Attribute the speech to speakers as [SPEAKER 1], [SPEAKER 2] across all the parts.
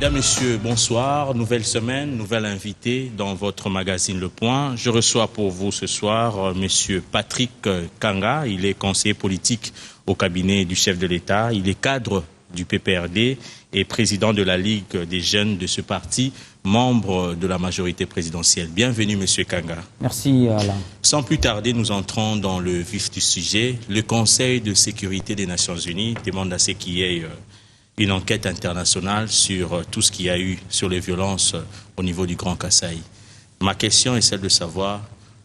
[SPEAKER 1] Mesdames, Messieurs, bonsoir. Nouvelle semaine, nouvel invité dans votre magazine Le Point. Je reçois pour vous ce soir Monsieur Patrick Kanga. Il est conseiller politique au cabinet du chef de l'État. Il est cadre du PPRD et président de la Ligue des jeunes de ce parti, membre de la majorité présidentielle. Bienvenue, Monsieur Kanga.
[SPEAKER 2] Merci, Alain.
[SPEAKER 1] Sans plus tarder, nous entrons dans le vif du sujet. Le Conseil de sécurité des Nations Unies demande à ce qu'il y ait une enquête internationale sur tout ce qu'il y a eu sur les violences au niveau du Grand Kasaï. Ma question est celle de savoir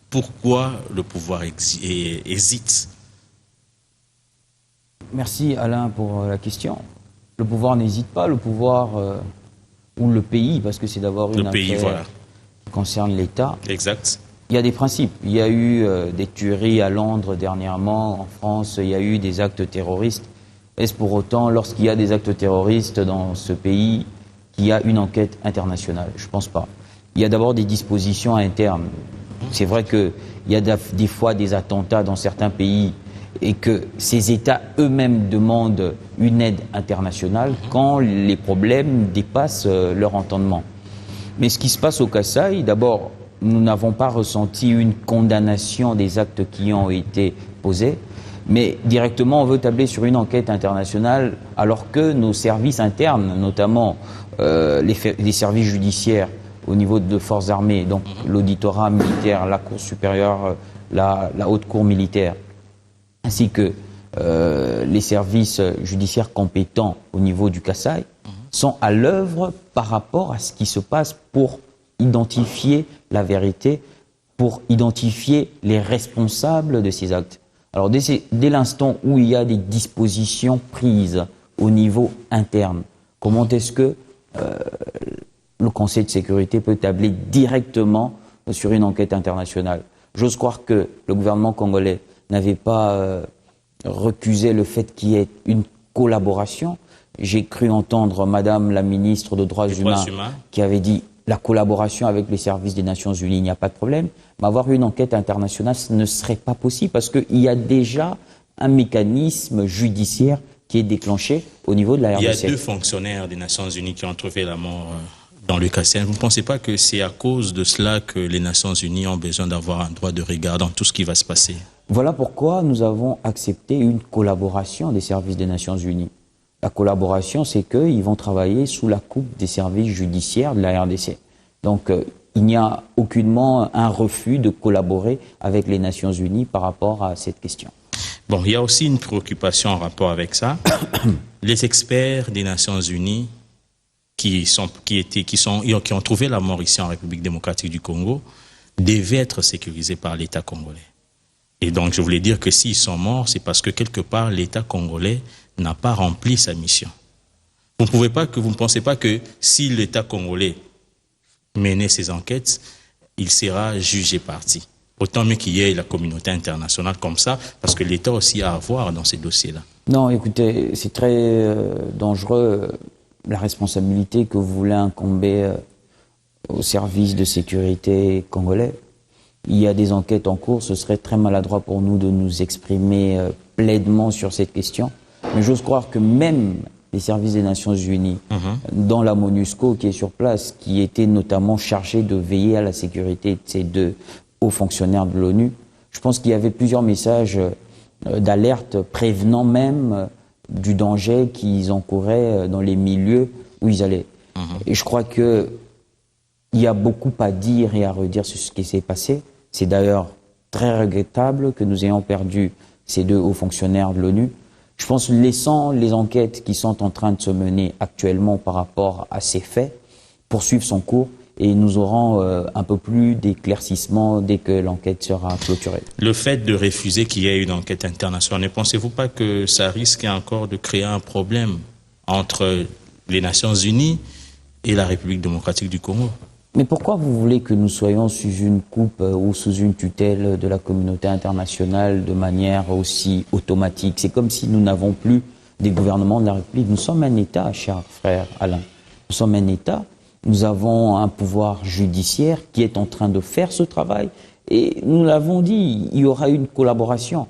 [SPEAKER 1] pourquoi le pouvoir hésite.
[SPEAKER 2] Merci, Alain, pour la question. Le pouvoir n'hésite pas, le pouvoir ou le pays, parce que c'est d'abord une affaire qui concerne l'État.
[SPEAKER 1] Exact.
[SPEAKER 2] Il y a des principes. Il y a eu des tueries à Londres dernièrement, en France, il y a eu des actes terroristes. Est-ce pour autant, lorsqu'il y a des actes terroristes dans ce pays, qu'il y a une enquête internationale? Je ne pense pas. Il y a d'abord des dispositions internes. C'est vrai qu'il y a des fois des attentats dans certains pays et que ces États eux-mêmes demandent une aide internationale quand les problèmes dépassent leur entendement. Mais ce qui se passe au Kasaï, d'abord, nous n'avons pas ressenti une condamnation des actes qui ont été posés. Mais directement, on veut tabler sur une enquête internationale alors que nos services internes, notamment les services judiciaires au niveau de forces armées, donc l'auditorat militaire, la Cour supérieure, la haute cour militaire, ainsi que les services judiciaires compétents au niveau du Kasaï, sont à l'œuvre par rapport à ce qui se passe pour identifier la vérité, pour identifier les responsables de ces actes. Alors dès l'instant où il y a des dispositions prises au niveau interne, comment est-ce que le Conseil de sécurité peut tabler directement sur une enquête internationale? J'ose croire que le gouvernement congolais n'avait pas recusé le fait qu'il y ait une collaboration. J'ai cru entendre Madame la ministre des Droits humains qui avait dit la collaboration avec les services des Nations Unies, il n'y a pas de problème. Mais avoir une enquête internationale, ce ne serait pas possible parce qu'il y a déjà un mécanisme judiciaire qui est déclenché au niveau de la RDC.
[SPEAKER 1] Il y a 2 fonctionnaires des Nations Unies qui ont trouvé la mort dans le Kasaï. Vous ne pensez pas que c'est à cause de cela que les Nations Unies ont besoin d'avoir un droit de regard dans tout ce qui va se passer?
[SPEAKER 2] Voilà pourquoi nous avons accepté une collaboration des services des Nations Unies. La collaboration, c'est qu'ils vont travailler sous la coupe des services judiciaires de la RDC. Donc, il n'y a aucunement un refus de collaborer avec les Nations Unies par rapport à cette question.
[SPEAKER 1] Bon, il y a aussi une préoccupation en rapport avec ça. Les experts des Nations Unies qui ont trouvé la mort ici en République démocratique du Congo devaient être sécurisés par l'État congolais. Et donc, je voulais dire que s'ils sont morts, c'est parce que quelque part, l'État congolais n'a pas rempli sa mission. Vous ne pensez pas que si l'État congolais menait ces enquêtes, il sera jugé parti. Autant mieux qu'il y ait la communauté internationale comme ça, parce que l'État aussi a à voir dans ces dossiers-là.
[SPEAKER 2] Non, écoutez, c'est très dangereux, la responsabilité que vous voulez incomber au service de sécurité congolais. Il y a des enquêtes en cours, ce serait très maladroit pour nous de nous exprimer pleinement sur cette question. Mais j'ose croire que même les services des Nations Unies, dans la MONUSCO qui est sur place, qui était notamment chargé de veiller à la sécurité de ces 2 hauts fonctionnaires de l'ONU, je pense qu'il y avait plusieurs messages d'alerte prévenant même du danger qu'ils encouraient dans les milieux où ils allaient. Et je crois qu'il y a beaucoup à dire et à redire sur ce qui s'est passé. C'est d'ailleurs très regrettable que nous ayons perdu ces 2 hauts fonctionnaires de l'ONU. Je pense, laissant les enquêtes qui sont en train de se mener actuellement par rapport à ces faits poursuivre son cours et nous aurons un peu plus d'éclaircissement dès que l'enquête sera clôturée.
[SPEAKER 1] Le fait de refuser qu'il y ait une enquête internationale, ne pensez-vous pas que ça risque encore de créer un problème entre les Nations Unies et la République démocratique du Congo?
[SPEAKER 2] Mais pourquoi vous voulez que nous soyons sous une coupe ou sous une tutelle de la communauté internationale de manière aussi automatique? C'est comme si nous n'avons plus des gouvernements de la République. Nous sommes un État, cher frère Alain. Nous sommes un État. Nous avons un pouvoir judiciaire qui est en train de faire ce travail. Et nous l'avons dit, il y aura une collaboration.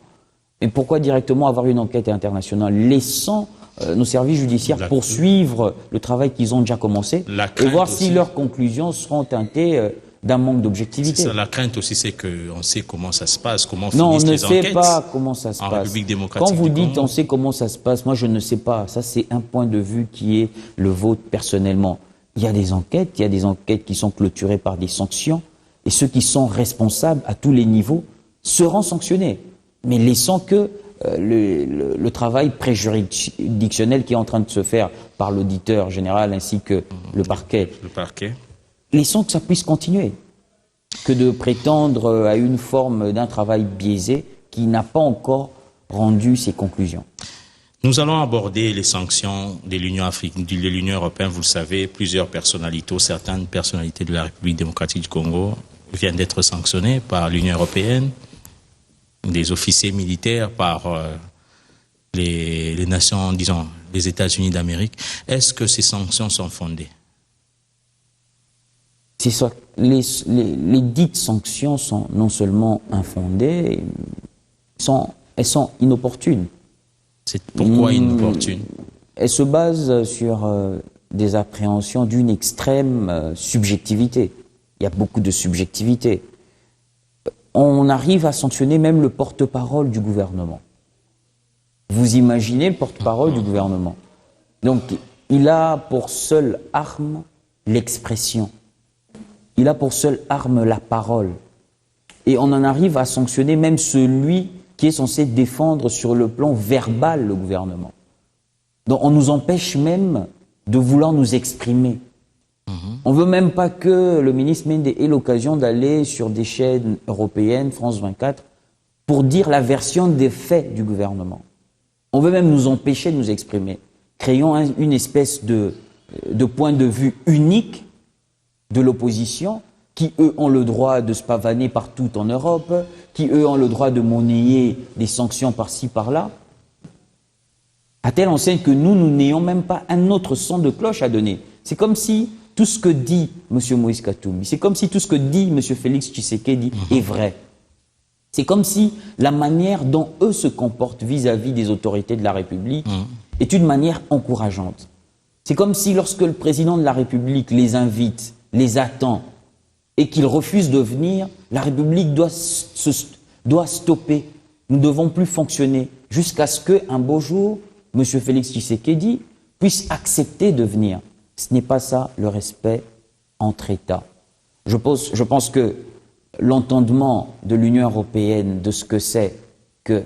[SPEAKER 2] Mais pourquoi directement avoir une enquête internationale? Laissons nos services judiciaires poursuivre le travail qu'ils ont déjà commencé et voir si leurs conclusions seront teintées d'un manque d'objectivité.
[SPEAKER 1] C'est ça, la crainte aussi, c'est qu'on sait comment ça se passe, comment
[SPEAKER 2] finissent
[SPEAKER 1] les enquêtes.
[SPEAKER 2] Non, on ne sait pas comment ça se passe.
[SPEAKER 1] République démocratique
[SPEAKER 2] Quand vous dites on sait comment ça se passe, moi je ne sais pas. Ça, c'est un point de vue qui est le vôtre personnellement. Il y a des enquêtes qui sont clôturées par des sanctions, et ceux qui sont responsables à tous les niveaux seront sanctionnés. Mais laissons que le travail préjuridictionnel qui est en train de se faire par l'auditeur général ainsi que le parquet. Laissons que ça puisse continuer, que de prétendre à une forme d'un travail biaisé qui n'a pas encore rendu ses conclusions.
[SPEAKER 1] Nous allons aborder les sanctions de l'Union africaine, de l'Union européenne. Vous le savez, plusieurs personnalités, certaines personnalités de la République démocratique du Congo viennent d'être sanctionnées par l'Union européenne, des officiers militaires par les nations, disons, les États-Unis d'Amérique. Est-ce que ces sanctions sont fondées?
[SPEAKER 2] Les dites sanctions sont non seulement infondées, elles sont inopportunes.
[SPEAKER 1] C'est pourquoi inopportunes?
[SPEAKER 2] Elles se basent sur des appréhensions d'une extrême subjectivité. Il y a beaucoup de subjectivité. On arrive à sanctionner même le porte-parole du gouvernement. Vous imaginez le porte-parole du gouvernement. Donc, il a pour seule arme l'expression. Il a pour seule arme la parole. Et on en arrive à sanctionner même celui qui est censé défendre sur le plan verbal le gouvernement. Donc on nous empêche même de vouloir nous exprimer. On ne veut même pas que le ministre Mende ait l'occasion d'aller sur des chaînes européennes, France 24, pour dire la version des faits du gouvernement. On veut même nous empêcher de nous exprimer. Créons une espèce de point de vue unique de l'opposition, qui eux ont le droit de se pavaner partout en Europe, qui eux ont le droit de monnayer des sanctions par-ci, par-là, à telle enseigne que nous n'ayons même pas un autre son de cloche à donner. C'est comme si tout ce que dit M. Moïse Katumbi, c'est comme si tout ce que dit M. Félix Tshisekedi est vrai. C'est comme si la manière dont eux se comportent vis-à-vis des autorités de la République est une manière encourageante. C'est comme si lorsque le président de la République les invite, les attend, et qu'ils refusent de venir, la République doit stopper. Nous ne devons plus fonctionner jusqu'à ce qu'un beau jour, M. Félix Tshisekedi puisse accepter de venir. Ce n'est pas ça le respect entre États. Je pense que l'entendement de l'Union européenne de ce que c'est que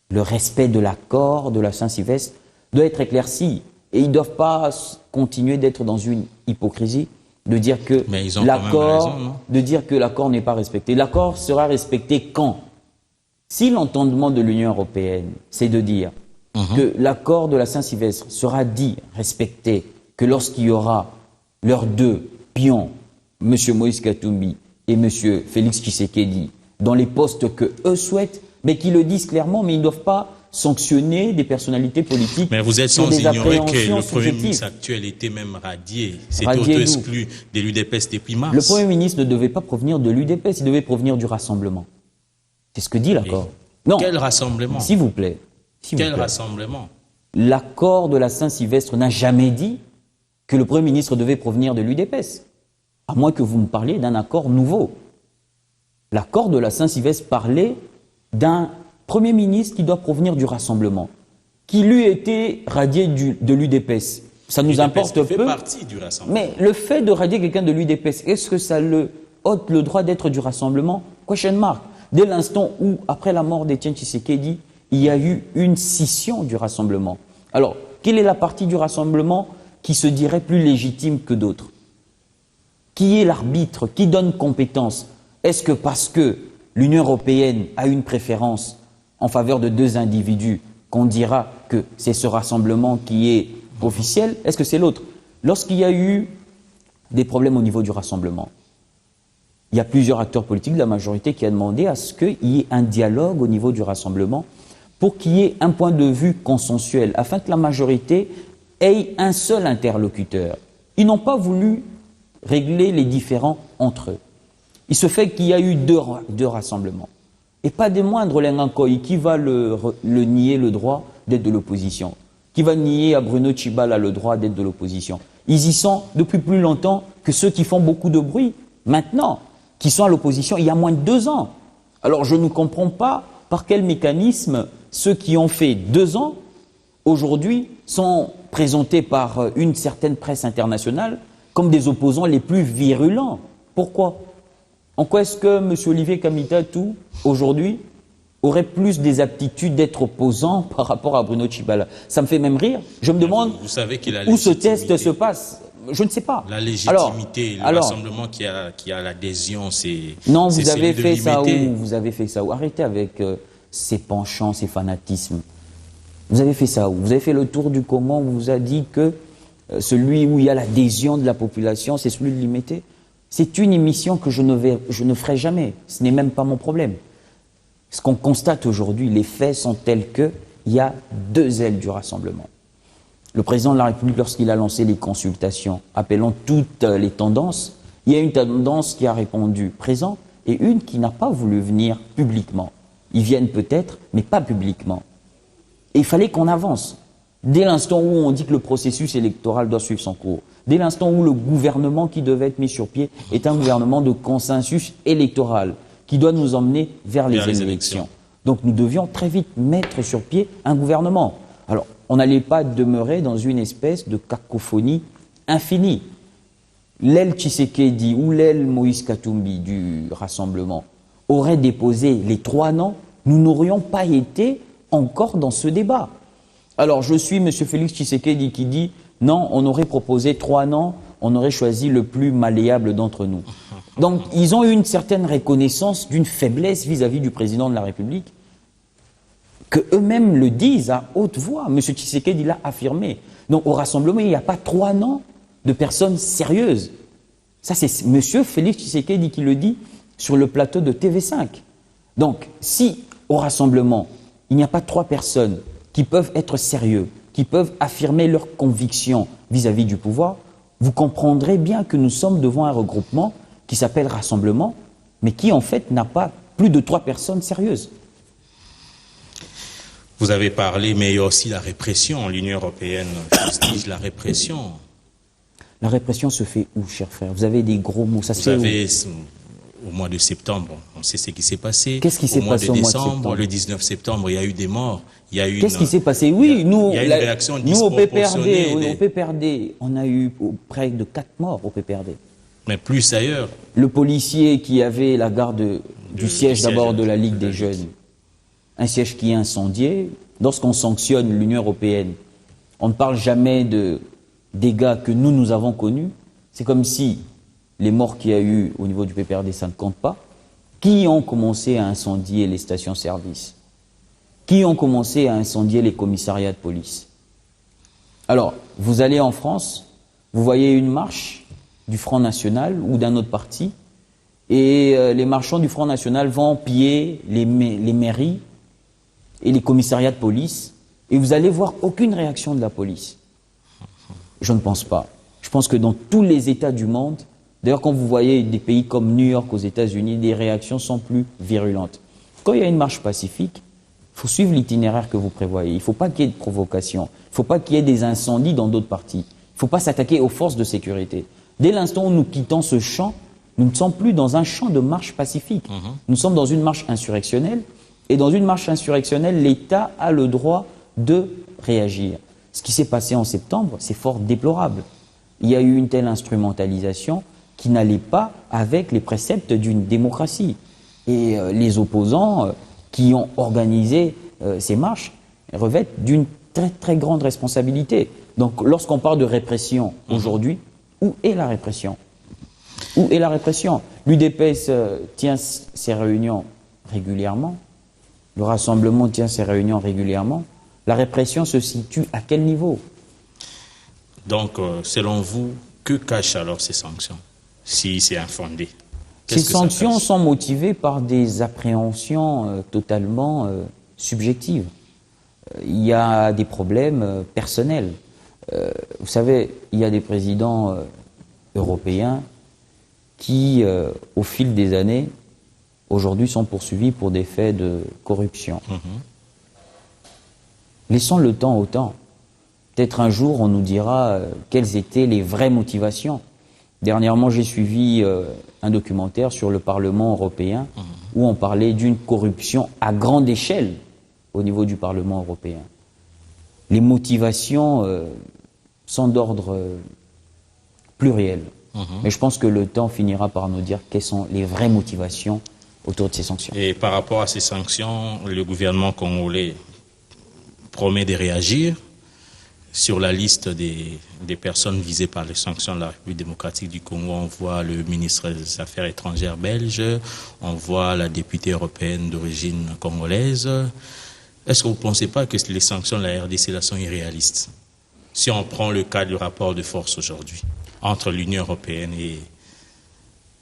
[SPEAKER 2] le respect de l'accord de la Saint-Sylvestre doit être éclairci. Et ils ne doivent pas continuer d'être dans une hypocrisie, de dire que l'accord n'est pas respecté. L'accord sera respecté quand? Si l'entendement de l'Union européenne, c'est de dire que l'accord de la Saint-Sylvestre sera dit, respecté, que lorsqu'il y aura leurs deux pions, M. Moïse Katumbi et M. Félix Tshisekedi, dans les postes que eux souhaitent, mais qu'ils le disent clairement, mais ils ne doivent pas sanctionner des personnalités politiques.
[SPEAKER 1] Mais vous êtes sans ignorer que le Premier ministre actuel était même radié. C'est auto-exclu de l'UDPS depuis mars.
[SPEAKER 2] Le Premier ministre ne devait pas provenir de l'UDPS, il devait provenir du rassemblement. C'est ce que dit l'accord.
[SPEAKER 1] Non. Quel rassemblement?
[SPEAKER 2] S'il vous plaît.
[SPEAKER 1] Quel rassemblement?
[SPEAKER 2] L'accord de la Saint-Sylvestre n'a jamais dit que le Premier ministre devait provenir de l'UDPS. À moins que vous me parliez d'un accord nouveau. L'accord de la Saint-Sylvestre parlait d'un Premier ministre qui doit provenir du rassemblement, qui lui était radié de l'UDPS. Ça nous importe peu.
[SPEAKER 1] Fait partie du rassemblement.
[SPEAKER 2] Mais le fait de radier quelqu'un de l'UDPS, est-ce que ça le ôte le droit d'être du rassemblement? Question mark. Dès l'instant où, après la mort d'Étienne Tshisekedi, il y a eu une scission du rassemblement. Alors, quelle est la partie du rassemblement qui se dirait plus légitime que d'autres? Qui est l'arbitre? Qui donne compétence? Est-ce que parce que l'Union européenne a une préférence en faveur de deux individus, qu'on dira que c'est ce rassemblement qui est officiel? Est-ce que c'est l'autre? Lorsqu'il y a eu des problèmes au niveau du rassemblement, il y a plusieurs acteurs politiques de la majorité qui a demandé à ce qu'il y ait un dialogue au niveau du rassemblement pour qu'il y ait un point de vue consensuel, afin que la majorité ait un seul interlocuteur. Ils n'ont pas voulu régler les différends entre eux. Il se fait qu'il y a eu deux rassemblements. Et pas des moindres, Lengankoy, qui va le nier le droit d'être de l'opposition. qui va nier à Bruno Tshibala le droit d'être de l'opposition? Ils y sont depuis plus longtemps que ceux qui font beaucoup de bruit maintenant, qui sont à l'opposition il y a moins de 2 ans. Alors je ne comprends pas par quel mécanisme ceux qui ont fait 2 ans, aujourd'hui, sont présentés par une certaine presse internationale comme des opposants les plus virulents. Pourquoi? En quoi est-ce que M. Olivier Kamitatou, aujourd'hui, aurait plus des aptitudes d'être opposant par rapport à Bruno Tshibala? Ça me fait même rire. Je me demande
[SPEAKER 1] vous savez
[SPEAKER 2] où ce test se passe. Je ne sais pas.
[SPEAKER 1] La légitimité, le rassemblement qui a l'adhésion, c'est...
[SPEAKER 2] Non, vous avez fait ça où? Vous avez fait ça où? Arrêtez avec ces penchants, ces fanatismes. Vous avez fait ça où? Vous avez fait le tour du comment, on vous a dit que celui où il y a l'adhésion de la population, c'est celui de l'imité. C'est une émission que je ne ferai jamais. Ce n'est même pas mon problème. Ce qu'on constate aujourd'hui, les faits sont tels qu'il y a 2 ailes du rassemblement. Le président de la République, lorsqu'il a lancé les consultations, appelant toutes les tendances, il y a une tendance qui a répondu présent et une qui n'a pas voulu venir publiquement. Ils viennent peut-être, mais pas publiquement. Et il fallait qu'on avance. Dès l'instant où on dit que le processus électoral doit suivre son cours, dès l'instant où le gouvernement qui devait être mis sur pied est un gouvernement de consensus électoral, qui doit nous emmener vers les élections. Donc nous devions très vite mettre sur pied un gouvernement. Alors, on n'allait pas demeurer dans une espèce de cacophonie infinie. L'aile Tshisekedi ou l'aile Moïse Katumbi du rassemblement aurait déposé les 3 noms, nous n'aurions pas été encore dans ce débat. Alors, je suis M. Félix Tshisekedi qui dit non, on aurait proposé 3 noms, on aurait choisi le plus malléable d'entre nous. Donc, ils ont eu une certaine reconnaissance d'une faiblesse vis-à-vis du président de la République, que eux-mêmes le disent à haute voix. M. Tshisekedi l'a affirmé. Donc, au rassemblement, il n'y a pas 3 noms de personnes sérieuses. Ça, c'est M. Félix Tshisekedi qui le dit sur le plateau de TV5. Donc, si au rassemblement, il n'y a pas 3 personnes qui peuvent être sérieux, qui peuvent affirmer leurs convictions vis-à-vis du pouvoir, vous comprendrez bien que nous sommes devant un regroupement qui s'appelle Rassemblement, mais qui en fait n'a pas plus de 3 personnes sérieuses.
[SPEAKER 1] Vous avez parlé, mais il y a aussi la répression. L'Union européenne fustige la répression.
[SPEAKER 2] La répression se fait où, cher frère? Vous avez des gros mots. Ça se fait où?
[SPEAKER 1] Au mois de septembre, on sait ce qui s'est passé.
[SPEAKER 2] Qu'est-ce qui s'est passé au mois de septembre?
[SPEAKER 1] Le 19 septembre, il y a eu des morts.
[SPEAKER 2] Qu'est-ce qui s'est passé? Oui, nous,
[SPEAKER 1] il y a une réaction
[SPEAKER 2] nous au PPRD, on a eu près de 4 morts au PPRD.
[SPEAKER 1] Mais plus ailleurs.
[SPEAKER 2] Le policier qui avait la garde du siège d'abord de la Ligue des Jeunes, un siège qui est incendié. Lorsqu'on sanctionne l'Union européenne, on ne parle jamais de dégâts que nous avons connus. C'est comme si les morts qu'il y a eu au niveau du PPRD, ça ne compte pas. Qui ont commencé à incendier les stations-service? Qui ont commencé à incendier les commissariats de police? Alors, vous allez en France, vous voyez une marche du Front National ou d'un autre parti, et les marchands du Front National vont piller les mairies et les commissariats de police, et vous allez voir aucune réaction de la police. Je ne pense pas. Je pense que dans tous les États du monde, d'ailleurs quand vous voyez des pays comme New York aux États-Unis, les réactions sont plus virulentes. Quand il y a une marche pacifique, il faut suivre l'itinéraire que vous prévoyez. Il ne faut pas qu'il y ait de provocation. Il ne faut pas qu'il y ait des incendies dans d'autres parties. Il ne faut pas s'attaquer aux forces de sécurité. Dès l'instant où nous quittons ce champ, nous ne sommes plus dans un champ de marche pacifique. Nous sommes dans une marche insurrectionnelle. Et dans une marche insurrectionnelle, l'État a le droit de réagir. Ce qui s'est passé en septembre, c'est fort déplorable. Il y a eu une telle instrumentalisation qui n'allait pas avec les préceptes d'une démocratie. Et les opposants qui ont organisé ces marches revêtent d'une très très grande responsabilité. Donc lorsqu'on parle de répression aujourd'hui, où est la répression? Où est la répression? L'UDPS tient ses réunions régulièrement, le Rassemblement tient ses réunions régulièrement. La répression se situe à quel niveau?
[SPEAKER 1] Donc, selon vous, que cachent alors ces sanctions, si c'est infondé?
[SPEAKER 2] Ces sanctions sont motivées par des appréhensions totalement subjectives. Il y a des problèmes personnels. Vous savez, il y a des présidents européens qui, au fil des années, aujourd'hui sont poursuivis pour des faits de corruption. Laissons le temps au temps. Peut-être un jour, on nous dira quelles étaient les vraies motivations. Dernièrement, j'ai suivi un documentaire sur le Parlement européen où on parlait d'une corruption à grande échelle au niveau du Parlement européen. Les motivations sont d'ordre pluriel. Mais je pense que le temps finira par nous dire quelles sont les vraies motivations autour de ces sanctions.
[SPEAKER 1] Et par rapport à ces sanctions, le gouvernement congolais promet de réagir. Sur la liste des personnes visées par les sanctions de la République démocratique du Congo, on voit le ministre des Affaires étrangères belge, on voit la députée européenne d'origine congolaise. Est-ce que vous ne pensez pas que les sanctions de la RDC là sont irréalistes? Si on prend le cas du rapport de force aujourd'hui entre l'Union européenne et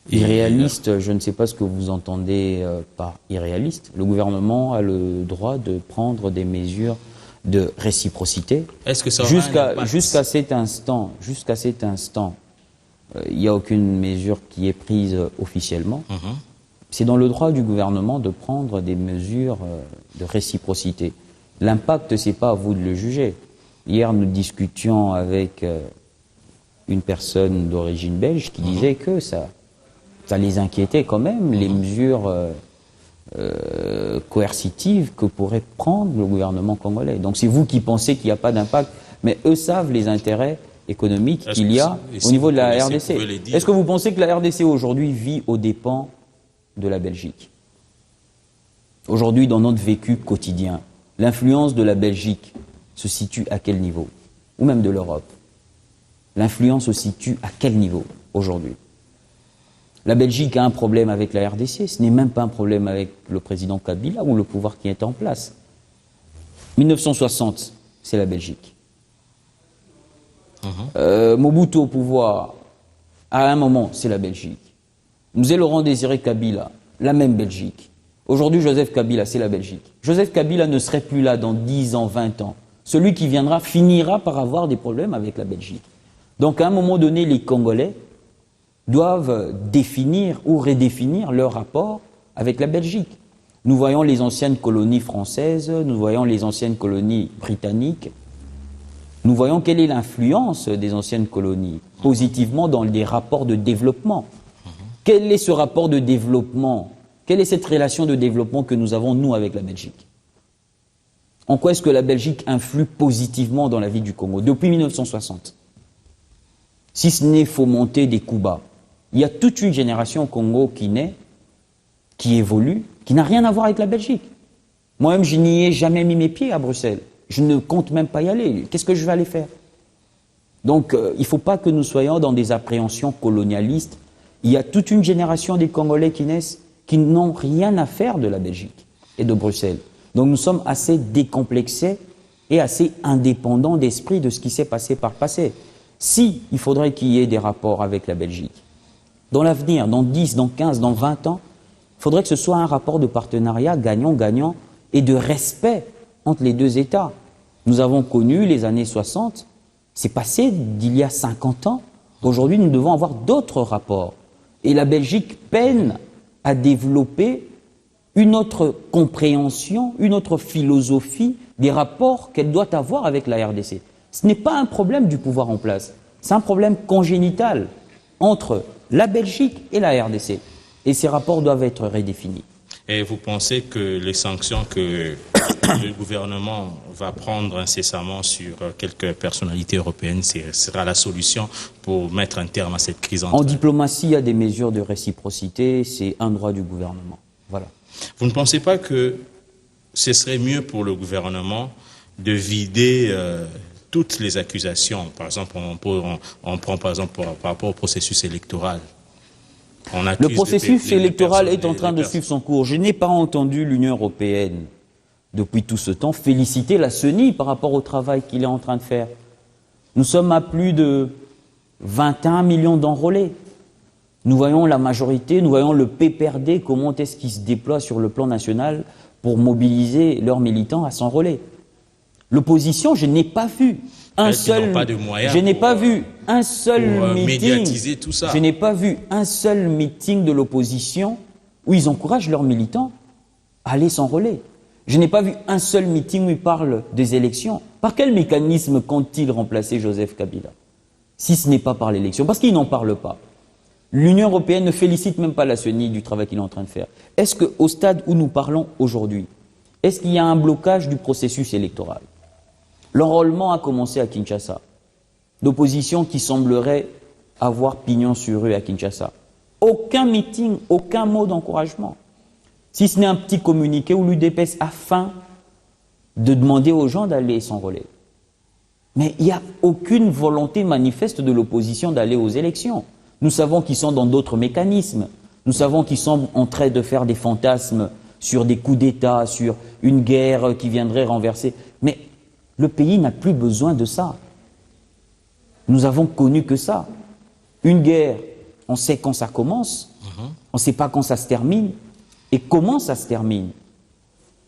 [SPEAKER 2] irréaliste, je ne sais pas ce que vous entendez par irréaliste. Le gouvernement a le droit de prendre des mesures de réciprocité.
[SPEAKER 1] Est-ce que ça
[SPEAKER 2] jusqu'à cet instant, il n'y a aucune mesure qui est prise officiellement. C'est dans le droit du gouvernement de prendre des mesures de réciprocité. L'impact, c'est pas à vous de le juger. Hier, nous discutions avec une personne d'origine belge qui disait que ça les inquiétait quand même, les mesures coercitives que pourrait prendre le gouvernement congolais. Donc c'est vous qui pensez qu'il n'y a pas d'impact, mais eux savent les intérêts économiques qu'il y a au niveau de la RDC. Est-ce que vous pensez que la RDC aujourd'hui vit aux dépens de la Belgique? Aujourd'hui, dans notre vécu quotidien, l'influence de la Belgique se situe à quel niveau? Ou même de l'Europe? L'influence se situe à quel niveau aujourd'hui? La Belgique a un problème avec la RDC, ce n'est même pas un problème avec le président Kabila ou le pouvoir qui est en place. 1960, c'est la Belgique. Mobutu au pouvoir, à un moment, c'est la Belgique. Nous avons Laurent Désiré Kabila, la même Belgique. Aujourd'hui, Joseph Kabila, c'est la Belgique. Joseph Kabila ne serait plus là dans 10 ans, 20 ans. Celui qui viendra finira par avoir des problèmes avec la Belgique. Donc, à un moment donné, les Congolais doivent définir ou redéfinir leur rapport avec la Belgique. Nous voyons les anciennes colonies françaises, nous voyons les anciennes colonies britanniques. Nous voyons quelle est l'influence des anciennes colonies, positivement dans les rapports de développement. Quel est ce rapport de développement? Quelle est cette relation de développement que nous avons, nous, avec la Belgique? En quoi est-ce que la Belgique influe positivement dans la vie du Congo depuis 1960? Si ce n'est fomenter des coups bas. Il y a toute une génération au Congo qui naît, qui évolue, qui n'a rien à voir avec la Belgique. Moi-même, je n'y ai jamais mis mes pieds à Bruxelles. Je ne compte même pas y aller. Qu'est-ce que je vais aller faire? Donc, il ne faut pas que nous soyons dans des appréhensions colonialistes. Il y a toute une génération des Congolais qui naissent, qui n'ont rien à faire de la Belgique et de Bruxelles. Donc, nous sommes assez décomplexés et assez indépendants d'esprit de ce qui s'est passé par le passé. Si il faudrait qu'il y ait des rapports avec la Belgique, dans l'avenir, dans 10, dans 15, dans 20 ans, il faudrait que ce soit un rapport de partenariat gagnant-gagnant et de respect entre les deux États. Nous avons connu les années 60, c'est passé d'il y a 50 ans. Aujourd'hui, nous devons avoir d'autres rapports. Et la Belgique peine à développer une autre compréhension, une autre philosophie des rapports qu'elle doit avoir avec la RDC. Ce n'est pas un problème du pouvoir en place, c'est un problème congénital entre la Belgique et la RDC. Et ces rapports doivent être redéfinis.
[SPEAKER 1] Et vous pensez que les sanctions que le gouvernement va prendre incessamment sur quelques personnalités européennes sera la solution pour mettre un terme à cette crise?
[SPEAKER 2] En diplomatie, il y a des mesures de réciprocité, c'est un droit du gouvernement. Voilà.
[SPEAKER 1] Vous ne pensez pas que ce serait mieux pour le gouvernement de vider toutes les accusations? Par exemple, on prend par exemple par rapport au processus électoral.
[SPEAKER 2] Le processus électoral est en train de suivre son cours. Je n'ai pas entendu l'Union européenne, depuis tout ce temps, féliciter la CENI par rapport au travail qu'il est en train de faire. Nous sommes à plus de 21 millions d'enrôlés. Nous voyons la majorité, nous voyons le PPRD, comment est-ce qu'il se déploie sur le plan national pour mobiliser leurs militants à s'enrôler. L'opposition, je n'ai pas vu un seul
[SPEAKER 1] médiatiser tout ça.
[SPEAKER 2] Je n'ai pas vu un seul meeting de l'opposition où ils encouragent leurs militants à aller s'enrôler. Je n'ai pas vu un seul meeting où ils parlent des élections. Par quel mécanisme compte-t-il remplacer Joseph Kabila, si ce n'est pas par l'élection? Parce qu'il n'en parle pas. L'Union européenne ne félicite même pas la CENI du travail qu'il est en train de faire. Est-ce qu'au stade où nous parlons aujourd'hui, est-ce qu'il y a un blocage du processus électoral? L'enrôlement a commencé à Kinshasa. L'opposition qui semblerait avoir pignon sur rue à Kinshasa. Aucun meeting, aucun mot d'encouragement. Si ce n'est un petit communiqué où l'UDPS afin de demander aux gens d'aller s'enrôler. Mais il n'y a aucune volonté manifeste de l'opposition d'aller aux élections. Nous savons qu'ils sont dans d'autres mécanismes. Nous savons qu'ils sont en train de faire des fantasmes sur des coups d'État, sur une guerre qui viendrait renverser. Mais le pays n'a plus besoin de ça. Nous avons connu que ça. Une guerre, on sait quand ça commence, on ne sait pas quand ça se termine, et comment ça se termine.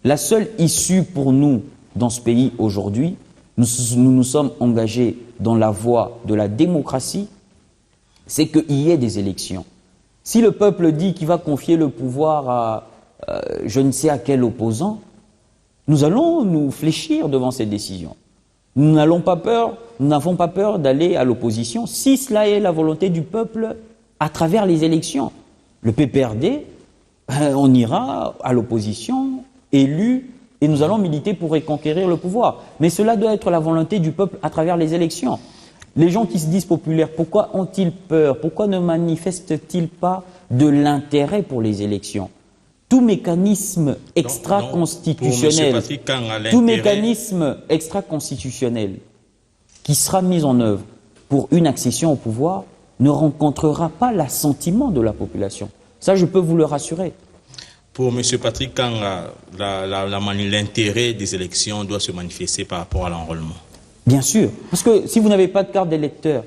[SPEAKER 2] La seule issue pour nous, dans ce pays aujourd'hui, nous nous sommes engagés dans la voie de la démocratie, c'est qu'il y ait des élections. Si le peuple dit qu'il va confier le pouvoir à je ne sais à quel opposant, nous allons nous fléchir devant cette décision. Nous n'avons pas peur d'aller à l'opposition, si cela est la volonté du peuple à travers les élections. Le PPRD, on ira à l'opposition, élu, et nous allons militer pour reconquérir le pouvoir. Mais cela doit être la volonté du peuple à travers les élections. Les gens qui se disent populaires, pourquoi ont-ils peur? Pourquoi ne manifestent-ils pas de l'intérêt pour les élections? Tout mécanisme extra-constitutionnel, qui sera mis en œuvre pour une accession au pouvoir ne rencontrera pas l'assentiment de la population. Ça, je peux vous le rassurer.
[SPEAKER 1] Pour M. Patrick Kanga, l'intérêt des élections doit se manifester par rapport à l'enrôlement.
[SPEAKER 2] Bien sûr, parce que si vous n'avez pas de carte d'électeur,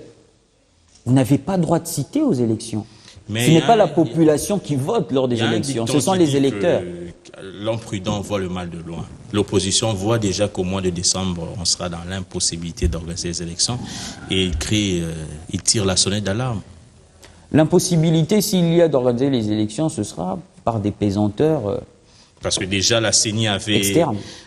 [SPEAKER 2] vous n'avez pas droit de citer aux élections. Mais ce n'est pas la population qui vote lors des élections, ce sont les électeurs.
[SPEAKER 1] L'homme prudent voit le mal de loin. L'opposition voit déjà qu'au mois de décembre, on sera dans l'impossibilité d'organiser les élections et il tire la sonnette d'alarme.
[SPEAKER 2] L'impossibilité, s'il y a d'organiser les élections, ce sera par des pesanteurs
[SPEAKER 1] parce que déjà la CENI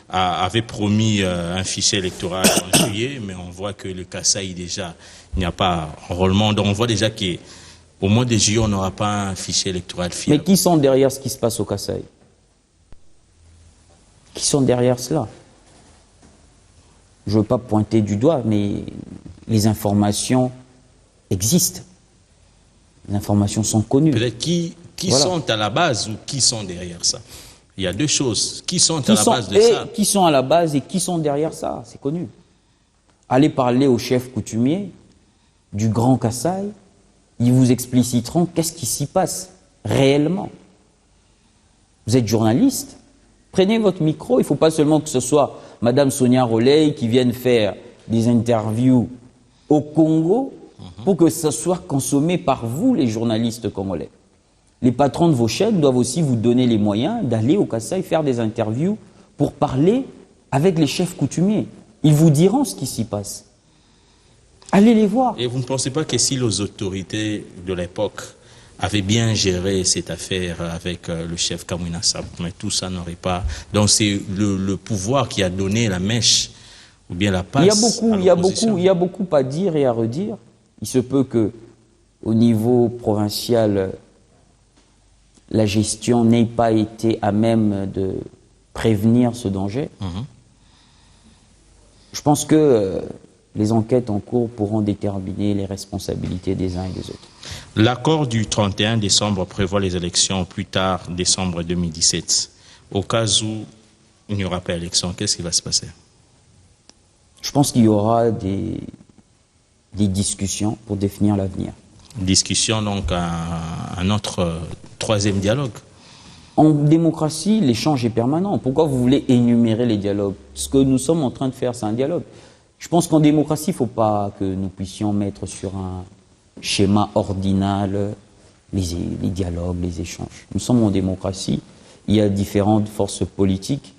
[SPEAKER 1] avait promis un fichier électoral en juillet, mais on voit que le Kasaï déjà, il n'y a pas enrôlement. Donc on voit déjà qu'au mois de juillet, on n'aura pas un fichier électoral fiable.
[SPEAKER 2] Mais qui sont derrière ce qui se passe au Kasaï? Qui sont derrière cela? Je ne veux pas pointer du doigt, mais les informations existent. Les informations sont connues.
[SPEAKER 1] Peut-être qui voilà. Sont à la base ou qui sont derrière ça? Il y a deux choses. Qui sont à la base de ça?
[SPEAKER 2] Qui sont à la base et qui sont derrière ça? C'est connu. Allez parler aux chefs coutumiers du Grand Kasaï, ils vous expliciteront qu'est-ce qui s'y passe réellement. Vous êtes journaliste, prenez votre micro, il ne faut pas seulement que ce soit Madame Sonia Roley qui vienne faire des interviews au Congo pour que ça soit consommé par vous, les journalistes congolais. Les patrons de vos chaînes doivent aussi vous donner les moyens d'aller au Kasaï faire des interviews pour parler avec les chefs coutumiers. Ils vous diront ce qui s'y passe. Allez les voir.
[SPEAKER 1] Et vous ne pensez pas que si les autorités de l'époque avaient bien géré cette affaire avec le chef Kamwina Nsapu, mais tout ça n'aurait pas... Donc c'est le pouvoir qui a donné la mèche ou bien la passe
[SPEAKER 2] il y a beaucoup à dire et à redire. Il se peut que au niveau provincial, la gestion n'ait pas été à même de prévenir ce danger. Je pense que les enquêtes en cours pourront déterminer les responsabilités des uns et des autres.
[SPEAKER 1] L'accord du 31 décembre prévoit les élections plus tard, décembre 2017. Au cas où il n'y aura pas d'élection, qu'est-ce qui va se passer?
[SPEAKER 2] Je pense qu'il y aura des discussions pour définir l'avenir.
[SPEAKER 1] Discussion, donc un autre troisième dialogue.
[SPEAKER 2] En démocratie, l'échange est permanent. Pourquoi vous voulez énumérer les dialogues? Ce que nous sommes en train de faire, c'est un dialogue. Je pense qu'en démocratie, il ne faut pas que nous puissions mettre sur un schéma ordinal les dialogues, les échanges. Nous sommes en démocratie, il y a différentes forces politiques.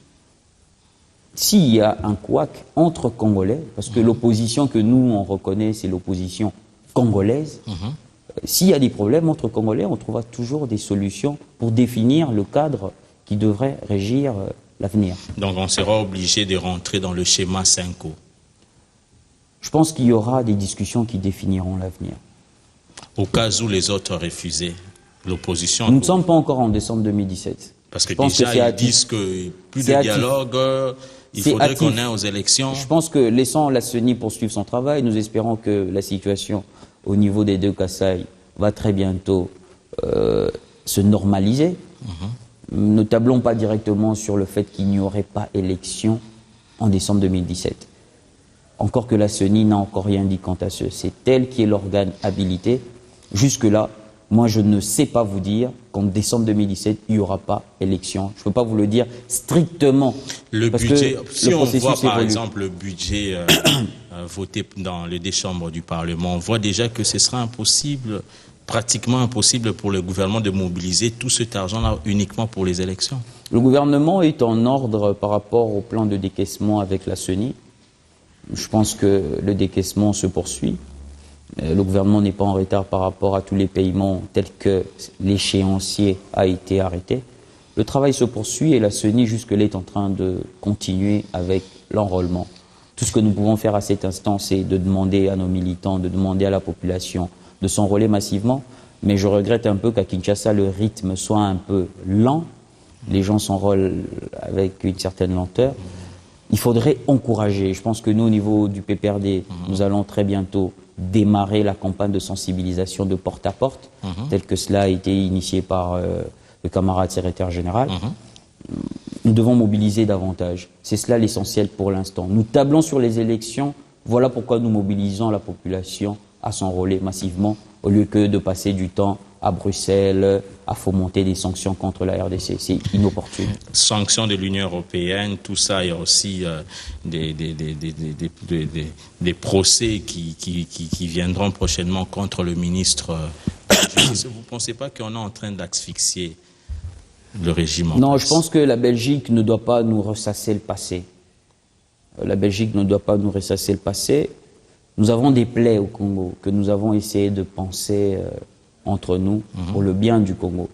[SPEAKER 2] S'il y a un couac entre Congolais, parce que l'opposition que nous, on reconnaît, c'est l'opposition congolaise, s'il y a des problèmes entre Congolais, on trouvera toujours des solutions pour définir le cadre qui devrait régir l'avenir.
[SPEAKER 1] Donc on sera obligé de rentrer dans le schéma 5O.
[SPEAKER 2] Je pense qu'il y aura des discussions qui définiront l'avenir.
[SPEAKER 1] Au cas où les autres refusaient l'opposition.
[SPEAKER 2] Nous ne sommes pas encore en décembre 2017.
[SPEAKER 1] Parce que déjà, ils disent que plus de dialogue, il faudrait qu'on ait aux élections.
[SPEAKER 2] Je pense que laissons la CENI poursuivre son travail. Nous espérons que la situation au niveau des deux Kasaï va très bientôt se normaliser. Ne tablons pas directement sur le fait qu'il n'y aurait pas élection en décembre 2017. Encore que la CENI n'a encore rien dit quant à ce. C'est elle qui est l'organe habilité. Jusque-là, moi je ne sais pas vous dire qu'en décembre 2017, il n'y aura pas élection. Je ne peux pas vous le dire strictement.
[SPEAKER 1] Le budget, si on voit par exemple le budget voté dans les deux chambres du Parlement, on voit déjà que ce sera impossible, pratiquement impossible pour le gouvernement de mobiliser tout cet argent-là uniquement pour les élections.
[SPEAKER 2] Le gouvernement est en ordre par rapport au plan de décaissement avec la CENI. Je pense que le décaissement se poursuit. Le gouvernement n'est pas en retard par rapport à tous les paiements tels que l'échéancier a été arrêté. Le travail se poursuit et la CENI jusque-là est en train de continuer avec l'enrôlement. Tout ce que nous pouvons faire à cet instant, c'est de demander à nos militants, de demander à la population de s'enrôler massivement. Mais je regrette un peu qu'à Kinshasa, le rythme soit un peu lent. Les gens s'enrôlent avec une certaine lenteur. Il faudrait encourager. Je pense que nous, au niveau du PPRD, nous allons très bientôt démarrer la campagne de sensibilisation de porte-à-porte, tel que cela a été initié par le camarade secrétaire général. Nous devons mobiliser davantage. C'est cela l'essentiel pour l'instant. Nous tablons sur les élections. Voilà pourquoi nous mobilisons la population à s'enrôler massivement, au lieu que de passer du temps à Bruxelles, à fomenter des sanctions contre la RDC. C'est inopportune.
[SPEAKER 1] Sanctions de l'Union européenne, tout ça, il y a aussi des procès qui viendront prochainement contre le ministre. Vous ne pensez pas qu'on est en train d'asphyxier le régime en place?
[SPEAKER 2] Non, je pense que la Belgique ne doit pas nous ressasser le passé. La Belgique ne doit pas nous ressasser le passé. Nous avons des plaies au Congo que nous avons essayé de penser entre nous pour le bien du Congo.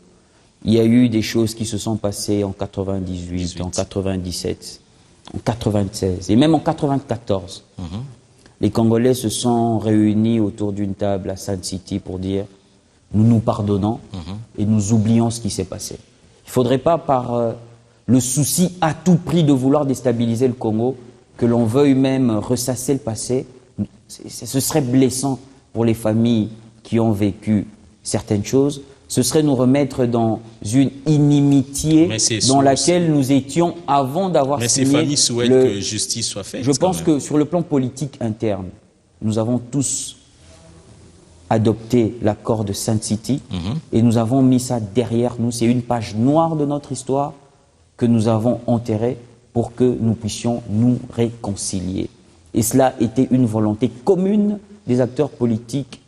[SPEAKER 2] Il y a eu des choses qui se sont passées en 98, en 97, en 96 et même en 94. Les Congolais se sont réunis autour d'une table à Sun City pour dire nous nous pardonnons et nous oublions ce qui s'est passé. Il ne faudrait pas par le souci à tout prix de vouloir déstabiliser le Congo que l'on veuille même ressasser le passé. Ce serait blessant pour les familles qui ont vécu certaines choses. Ce serait nous remettre dans une inimitié dans laquelle nous étions avant d'avoir signé.
[SPEAKER 1] Mais ces familles souhaitent que justice soit faite.
[SPEAKER 2] Je pense que sur le plan politique interne, nous avons tous adopté l'accord de Sun City et nous avons mis ça derrière nous. C'est une page noire de notre histoire que nous avons enterrée pour que nous puissions nous réconcilier. Et cela était une volonté commune des acteurs politiques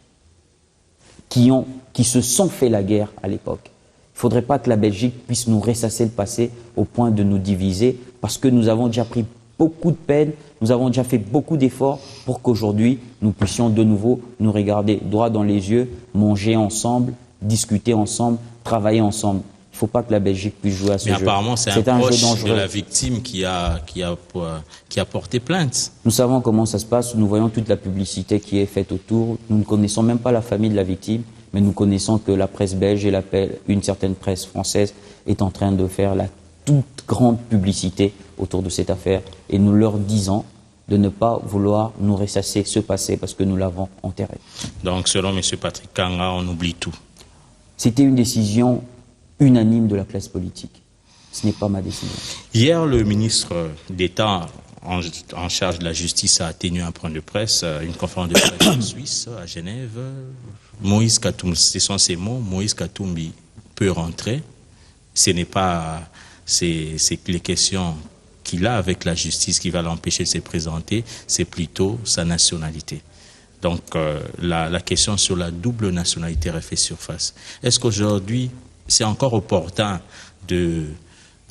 [SPEAKER 2] qui se sont fait la guerre à l'époque. Il ne faudrait pas que la Belgique puisse nous ressasser le passé au point de nous diviser, parce que nous avons déjà pris beaucoup de peine, nous avons déjà fait beaucoup d'efforts pour qu'aujourd'hui nous puissions de nouveau nous regarder droit dans les yeux, manger ensemble, discuter ensemble, travailler ensemble. Il ne faut pas que la Belgique puisse jouer à ce jeu.
[SPEAKER 1] Mais apparemment, c'est un proche de la victime qui a porté plainte.
[SPEAKER 2] Nous savons comment ça se passe. Nous voyons toute la publicité qui est faite autour. Nous ne connaissons même pas la famille de la victime, mais nous connaissons que la presse belge et une certaine presse française est en train de faire la toute grande publicité autour de cette affaire. Et nous leur disons de ne pas vouloir nous ressasser ce passé parce que nous l'avons enterré.
[SPEAKER 1] Donc, selon M. Patrick Kanga, on oublie tout.
[SPEAKER 2] C'était une décision unanime de la classe politique. Ce n'est pas ma décision. Hier,
[SPEAKER 1] le ministre d'État en charge de la justice a tenu un point de presse, une conférence de presse en Suisse, à Genève. Moïse Katumbi, ce sont ces mots, Moïse Katumbi peut rentrer. Ce n'est pas les questions qu'il a avec la justice qui va l'empêcher de se présenter, c'est plutôt sa nationalité. Donc la question sur la double nationalité refait surface. Est-ce qu'aujourd'hui, c'est encore opportun de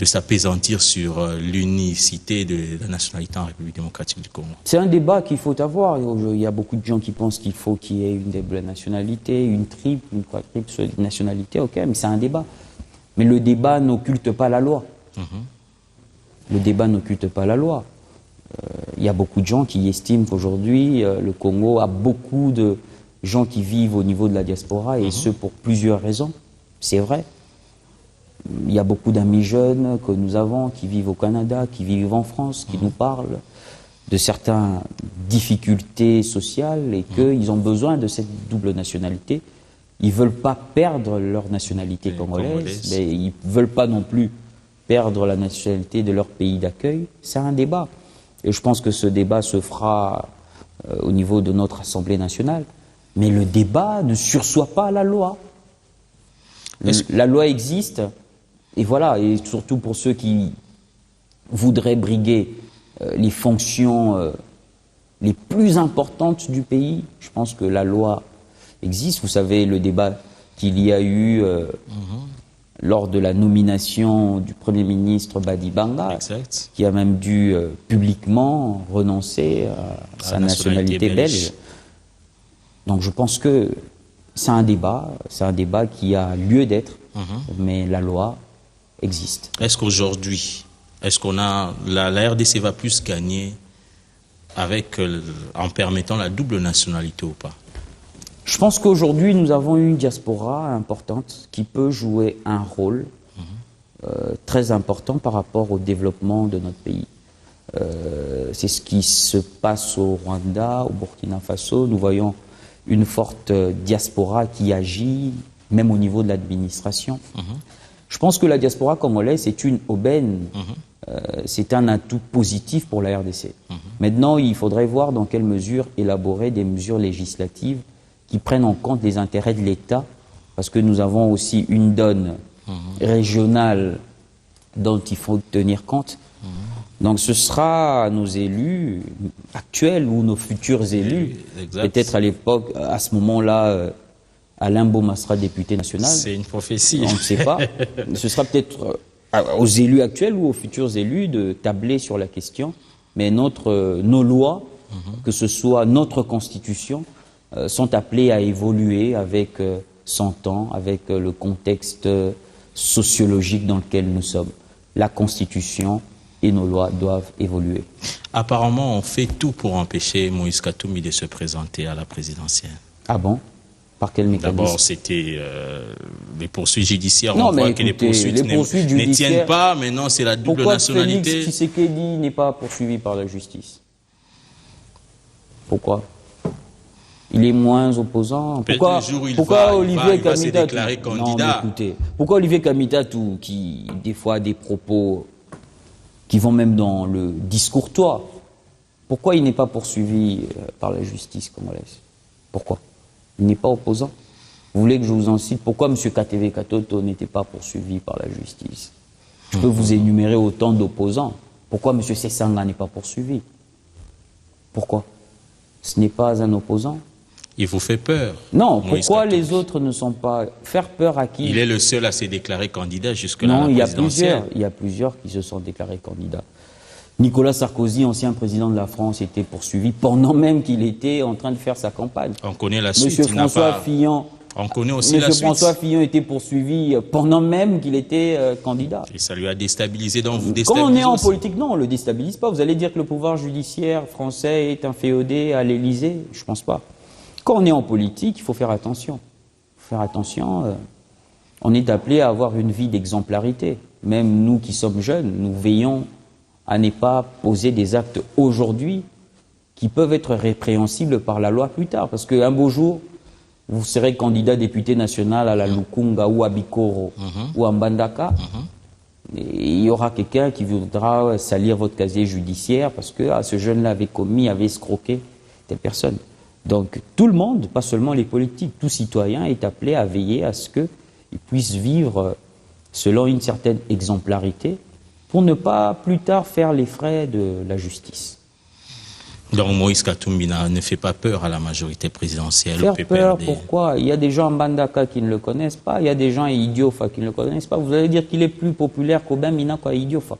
[SPEAKER 1] s'appesantir sur l'unicité de la nationalité en République démocratique du Congo?
[SPEAKER 2] C'est un débat qu'il faut avoir. Il y a beaucoup de gens qui pensent qu'il faut qu'il y ait une double nationalité, une triple, une quadruple nationalité, ok, mais c'est un débat. Mais le débat n'occulte pas la loi. Le débat n'occulte pas la loi. Il y a beaucoup de gens qui estiment qu'aujourd'hui, le Congo a beaucoup de gens qui vivent au niveau de la diaspora, et ce pour plusieurs raisons. C'est vrai. Il y a beaucoup d'amis jeunes que nous avons qui vivent au Canada, qui vivent en France, qui nous parlent de certaines difficultés sociales et qu'ils ont besoin de cette double nationalité. Ils ne veulent pas perdre leur nationalité congolaise, mais ils ne veulent pas non plus perdre la nationalité de leur pays d'accueil. C'est un débat. Et je pense que ce débat se fera au niveau de notre Assemblée nationale. Mais le débat ne sursoit pas à la loi. La loi existe, et voilà, et surtout pour ceux qui voudraient briguer les fonctions les plus importantes du pays, je pense que la loi existe. Vous savez, le débat qu'il y a eu lors de la nomination du Premier ministre Badibanga, qui a même dû publiquement renoncer à sa nationalité belge. Donc je pense que c'est un débat qui a lieu d'être, mais la loi existe.
[SPEAKER 1] Est-ce qu'aujourd'hui, la RDC va plus gagner en permettant la double nationalité ou pas?
[SPEAKER 2] Je pense qu'aujourd'hui, nous avons une diaspora importante qui peut jouer un rôle très important par rapport au développement de notre pays. C'est ce qui se passe au Rwanda, au Burkina Faso. Nous voyons une forte diaspora qui agit, même au niveau de l'administration. Je pense que la diaspora congolaise, c'est une aubaine, c'est un atout positif pour la RDC. Maintenant, il faudrait voir dans quelle mesure élaborer des mesures législatives qui prennent en compte les intérêts de l'État, parce que nous avons aussi une donne régionale dont il faut tenir compte. Donc ce sera à nos élus actuels ou nos futurs élus, peut-être à l'époque, à ce moment-là, Alain Boma sera député national.
[SPEAKER 1] C'est une prophétie.
[SPEAKER 2] On ne sait pas. Ce sera peut-être aux élus actuels ou aux futurs élus de tabler sur la question. Mais nos lois, que ce soit notre constitution, sont appelées à évoluer avec son temps, avec le contexte sociologique dans lequel nous sommes. La constitution et nos lois doivent évoluer.
[SPEAKER 1] Apparemment, on fait tout pour empêcher Moïse Katumbi de se présenter à la présidentielle.
[SPEAKER 2] Ah bon? Par quel mécanisme?
[SPEAKER 1] D'abord, c'était les poursuites judiciaires. On voit que les poursuites ne tiennent pas. Maintenant, c'est la double nationalité.
[SPEAKER 2] Pourquoi Félix Tshisekedi n'est pas poursuivi par la justice? Pourquoi? Il est moins opposant. Pourquoi Olivier Kamita, pourquoi Olivier Kamita, qui des fois a des propos qui vont même dans le discours toi, pourquoi il n'est pas poursuivi par la justice congolaise? Pourquoi? Il n'est pas opposant. Vous voulez que je vous en cite? Pourquoi M. KTV Katoto n'était pas poursuivi par la justice? Je peux vous énumérer autant d'opposants. Pourquoi M. Sessanga n'est pas poursuivi? Pourquoi? Ce n'est pas un opposant.
[SPEAKER 1] Il vous fait peur.
[SPEAKER 2] Non, pourquoi les autres ne sont pas... Faire peur à qui?
[SPEAKER 1] Il est le seul à se déclarer candidat jusque-là à la
[SPEAKER 2] présidentielle. Non, il y a plusieurs qui se sont déclarés candidats. Nicolas Sarkozy, ancien président de la France, était poursuivi pendant même qu'il était en train de faire sa campagne.
[SPEAKER 1] On connaît la suite.
[SPEAKER 2] Monsieur François Fillon...
[SPEAKER 1] On connaît aussi la suite.
[SPEAKER 2] François Fillon était poursuivi pendant même qu'il était candidat.
[SPEAKER 1] Et ça lui a déstabilisé, donc vous déstabilisez.
[SPEAKER 2] Quand on est en politique, non, on ne le déstabilise pas. Vous allez dire que le pouvoir judiciaire français est inféodé à l'Élysée? Je ne pense pas. Quand on est en politique, il faut faire attention. On est appelé à avoir une vie d'exemplarité. Même nous qui sommes jeunes, nous veillons à ne pas poser des actes aujourd'hui qui peuvent être répréhensibles par la loi plus tard. Parce qu'un beau jour, vous serez candidat député national à la Lukunga ou à Bikoro ou à Mbandaka. Et il y aura quelqu'un qui voudra salir votre casier judiciaire parce que ce jeune-là avait escroqué telle personne. Donc tout le monde, pas seulement les politiques, tout citoyen est appelé à veiller à ce qu'il puisse vivre selon une certaine exemplarité pour ne pas plus tard faire les frais de la justice.
[SPEAKER 1] Donc Moïse Katumbi ne fait pas peur à la majorité présidentielle.
[SPEAKER 2] Faire peur, pourquoi? Il y a des gens en Mbandaka qui ne le connaissent pas, il y a des gens à Idiofa qui ne le connaissent pas. Vous allez dire qu'il est plus populaire qu'Aubin Minako à Idiofa?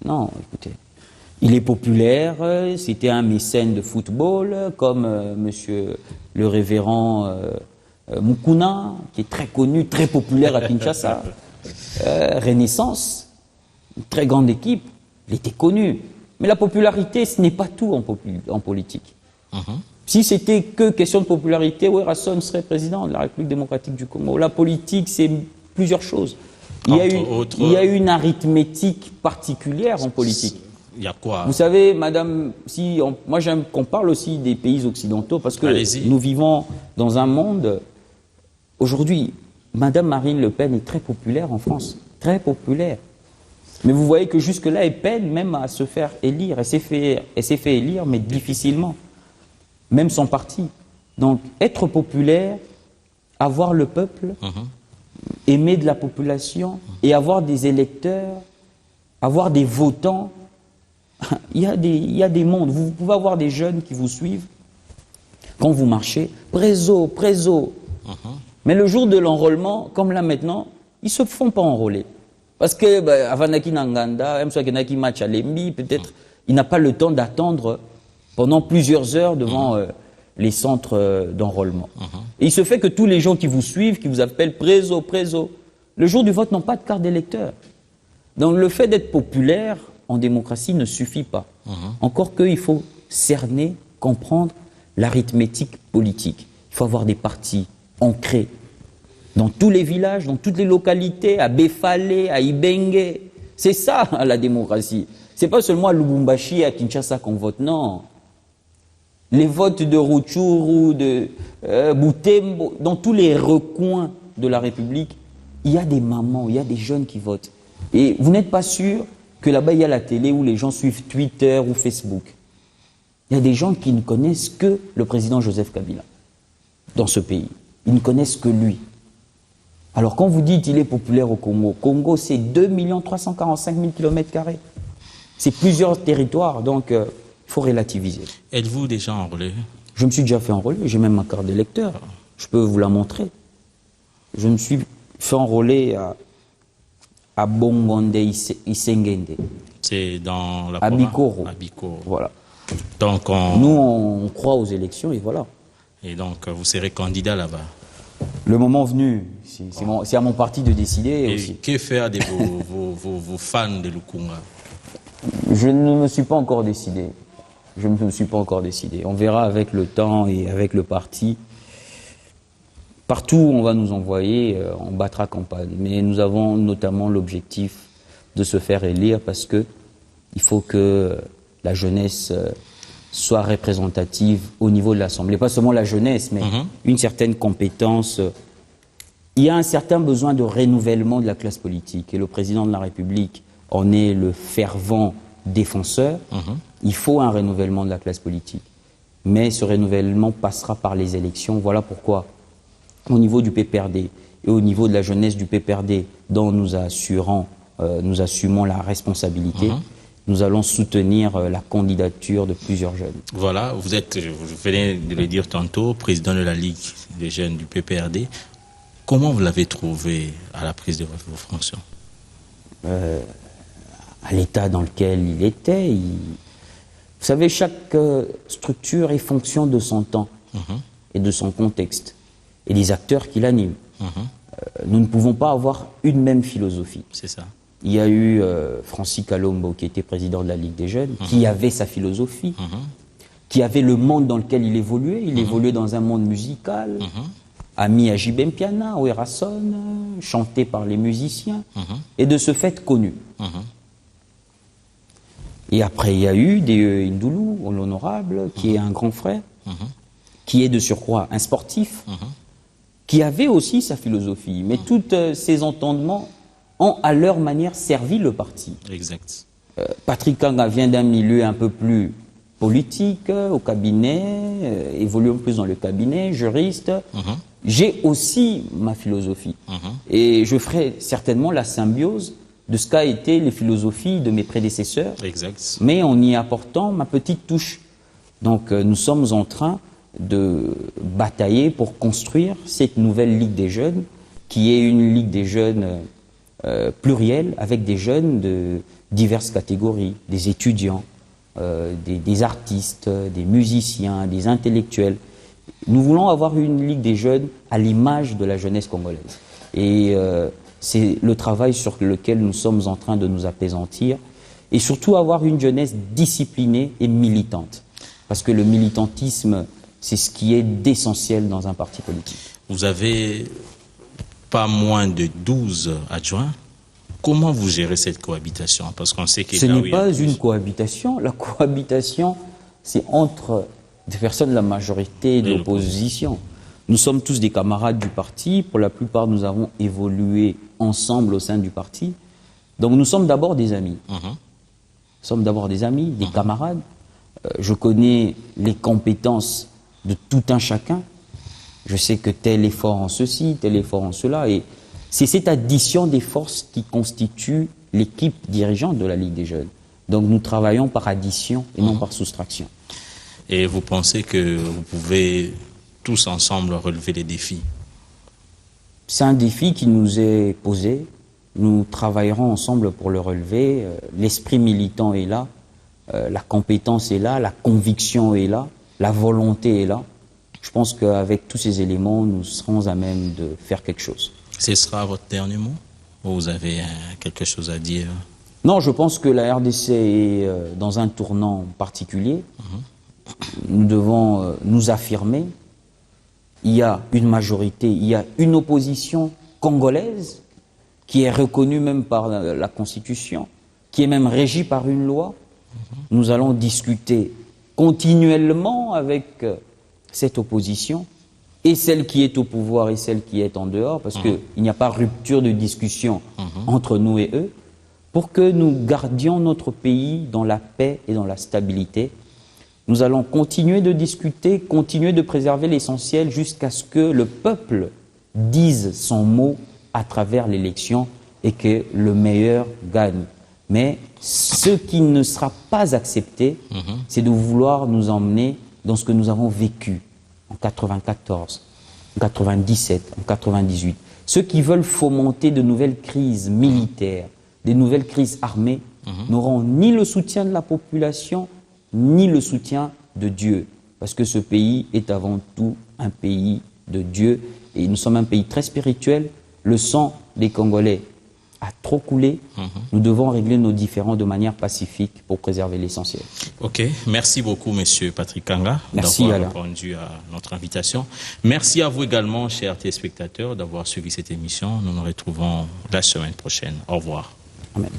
[SPEAKER 2] Non, écoutez. Il est populaire, c'était un mécène de football, comme monsieur le révérend Mukuna, qui est très connu, très populaire à Kinshasa. Renaissance, une très grande équipe, il était connu. Mais la popularité, ce n'est pas tout en politique. Si c'était que question de popularité, Ouerasson serait président de la République démocratique du Congo. La politique, c'est plusieurs choses. Il y a une arithmétique particulière en politique.
[SPEAKER 1] Il y a quoi?
[SPEAKER 2] Vous savez, madame, moi j'aime qu'on parle aussi des pays occidentaux parce que nous vivons dans un monde. Aujourd'hui, madame Marine Le Pen est très populaire en France. Très populaire. Mais vous voyez que jusque-là, elle peine même à se faire élire. Elle s'est fait élire, mais difficilement. Même son parti. Donc, être populaire, avoir le peuple, aimer de la population et avoir des électeurs, avoir des votants, il y a des mondes. Vous pouvez avoir des jeunes qui vous suivent quand vous marchez. Préso. Mais le jour de l'enrôlement, comme là maintenant, ils ne se font pas enrôler. Parce que, avant Naki Nanganda, même si Naki match à Lembi, peut-être, il n'a pas le temps d'attendre pendant plusieurs heures devant les centres d'enrôlement. Et il se fait que tous les gens qui vous suivent, qui vous appellent préso, le jour du vote n'ont pas de carte d'électeur. Donc le fait d'être populaire en démocratie ne suffit pas. Encore qu'il faut cerner, comprendre l'arithmétique politique. Il faut avoir des partis ancrés dans tous les villages, dans toutes les localités, à Befale, à Ibenge. C'est ça la démocratie. C'est pas seulement à Lubumbashi et à Kinshasa qu'on vote, non. Les votes de Rutshuru, de Butembo, dans tous les recoins de la République, il y a des mamans, il y a des jeunes qui votent. Et vous n'êtes pas sûr que là-bas, il y a la télé où les gens suivent Twitter ou Facebook. Il y a des gens qui ne connaissent que le président Joseph Kabila dans ce pays. Ils ne connaissent que lui. Alors quand vous dites qu'il est populaire au Congo, Congo c'est 2 345 000 km². C'est plusieurs territoires, donc il faut relativiser.
[SPEAKER 1] Êtes-vous déjà enrôlé?
[SPEAKER 2] Je me suis déjà fait enrôler, j'ai même ma carte d'électeur. Je peux vous la montrer. Je me suis fait enrôler à Bongonde Isengende.
[SPEAKER 1] C'est dans la
[SPEAKER 2] à Bikoro.
[SPEAKER 1] À Bikoro.
[SPEAKER 2] Voilà.
[SPEAKER 1] Donc
[SPEAKER 2] nous, on croit aux élections et voilà.
[SPEAKER 1] Et donc, vous serez candidat là-bas?
[SPEAKER 2] Le moment venu, c'est à mon parti de décider.
[SPEAKER 1] Et
[SPEAKER 2] aussi.
[SPEAKER 1] que faire de vos fans de Lukunga?
[SPEAKER 2] Je ne me suis pas encore décidé. Je ne me suis pas encore décidé. On verra avec le temps et avec le parti. Partout où on va nous envoyer, on battra campagne. Mais nous avons notamment l'objectif de se faire élire parce que il faut que la jeunesse soit représentative au niveau de l'Assemblée. Pas seulement la jeunesse, mais une certaine compétence. Il y a un certain besoin de renouvellement de la classe politique. Et le président de la République en est le fervent défenseur. Il faut un renouvellement de la classe politique. Mais ce renouvellement passera par les élections. Voilà pourquoi, au niveau du PPRD et au niveau de la jeunesse du PPRD, dont nous assumons la responsabilité, nous allons soutenir la candidature de plusieurs jeunes. Voilà,
[SPEAKER 1] vous venez de le dire tantôt, président de la Ligue des jeunes du PPRD. Comment vous l'avez trouvé à la prise de vos fonctions?
[SPEAKER 2] À l'état dans lequel il était. Vous savez, chaque structure est fonction de son temps et de son contexte et des acteurs qui l'animent. Nous ne pouvons pas avoir une même philosophie.
[SPEAKER 1] C'est ça.
[SPEAKER 2] Il y a eu Francis Kalombo, qui était président de la Ligue des jeunes, qui avait sa philosophie, qui avait le monde dans lequel il évoluait. Il évoluait dans un monde musical, ami à J.B. Mpiana, Ouerasson, chanté par les musiciens, et de ce fait connu. Et après, il y a eu des Ndoulou, l'honorable, qui est un grand frère, qui est de surcroît un sportif, qui avait aussi sa philosophie. Mais tous ces entendements ont, à leur manière, servi le parti.
[SPEAKER 1] Exact.
[SPEAKER 2] Patrick Kanga vient d'un milieu un peu plus politique, au cabinet, évoluant plus dans le cabinet, juriste. J'ai aussi ma philosophie. Et je ferai certainement la symbiose de ce qu'a été les philosophies de mes prédécesseurs, mais en y apportant ma petite touche. Donc nous sommes en train de batailler pour construire cette nouvelle Ligue des jeunes, qui est une Ligue des jeunes plurielle, avec des jeunes de diverses catégories, des étudiants, des artistes, des musiciens, des intellectuels. Nous voulons avoir une Ligue des jeunes à l'image de la jeunesse congolaise. Et c'est le travail sur lequel nous sommes en train de nous apaisantir. et surtout avoir une jeunesse disciplinée et militante. Parce que le militantisme, c'est ce qui est d'essentiel dans un parti politique.
[SPEAKER 1] Vous avez pas moins de 12 adjoints. Comment vous gérez cette cohabitation? Parce qu'on sait que
[SPEAKER 2] ce n'est pas une cohabitation. La cohabitation, c'est entre des personnes de la majorité et de l'opposition. Nous sommes tous des camarades du parti. Pour la plupart, nous avons évolué ensemble au sein du parti. Donc nous sommes d'abord des amis. Nous sommes d'abord des amis, des camarades. Je connais les compétences de tout un chacun. Je sais que tel est fort en ceci, tel est fort en cela. Et c'est cette addition des forces qui constitue l'équipe dirigeante de la Ligue des Jeunes. Donc nous travaillons par addition et non par soustraction.
[SPEAKER 1] Et vous pensez que vous pouvez tous ensemble relever les défis?
[SPEAKER 2] C'est un défi qui nous est posé. Nous travaillerons ensemble pour le relever. L'esprit militant est là. La compétence est là, la conviction est là, la volonté est là. Je pense qu'avec tous ces éléments, nous serons à même de faire quelque chose.
[SPEAKER 1] Ce sera votre dernier mot? Ou vous avez quelque chose à dire?
[SPEAKER 2] Non, je pense que la RDC est dans un tournant particulier. Nous devons nous affirmer. Il y a une majorité, il y a une opposition congolaise qui est reconnue même par la Constitution, qui est même régie par une loi. Nous allons discuter continuellement avec cette opposition, et celle qui est au pouvoir et celle qui est en dehors, parce qu'il n'y a pas rupture de discussion entre nous et eux, pour que nous gardions notre pays dans la paix et dans la stabilité. Nous allons continuer de discuter, continuer de préserver l'essentiel jusqu'à ce que le peuple dise son mot à travers l'élection et que le meilleur gagne. Mais ce qui ne sera pas accepté, c'est de vouloir nous emmener dans ce que nous avons vécu en 94, en 97, en 98. Ceux qui veulent fomenter de nouvelles crises militaires, des nouvelles crises armées, n'auront ni le soutien de la population, ni le soutien de Dieu. Parce que ce pays est avant tout un pays de Dieu. Et nous sommes un pays très spirituel. Le sang des Congolais a trop coulé. Nous devons régler nos différends de manière pacifique pour préserver l'essentiel.
[SPEAKER 1] Ok, merci beaucoup Monsieur Patrick Kanga
[SPEAKER 2] d'avoir
[SPEAKER 1] répondu à notre invitation. Merci à vous également, chers téléspectateurs, d'avoir suivi cette émission. Nous nous retrouvons la semaine prochaine. Au revoir.
[SPEAKER 2] Amen.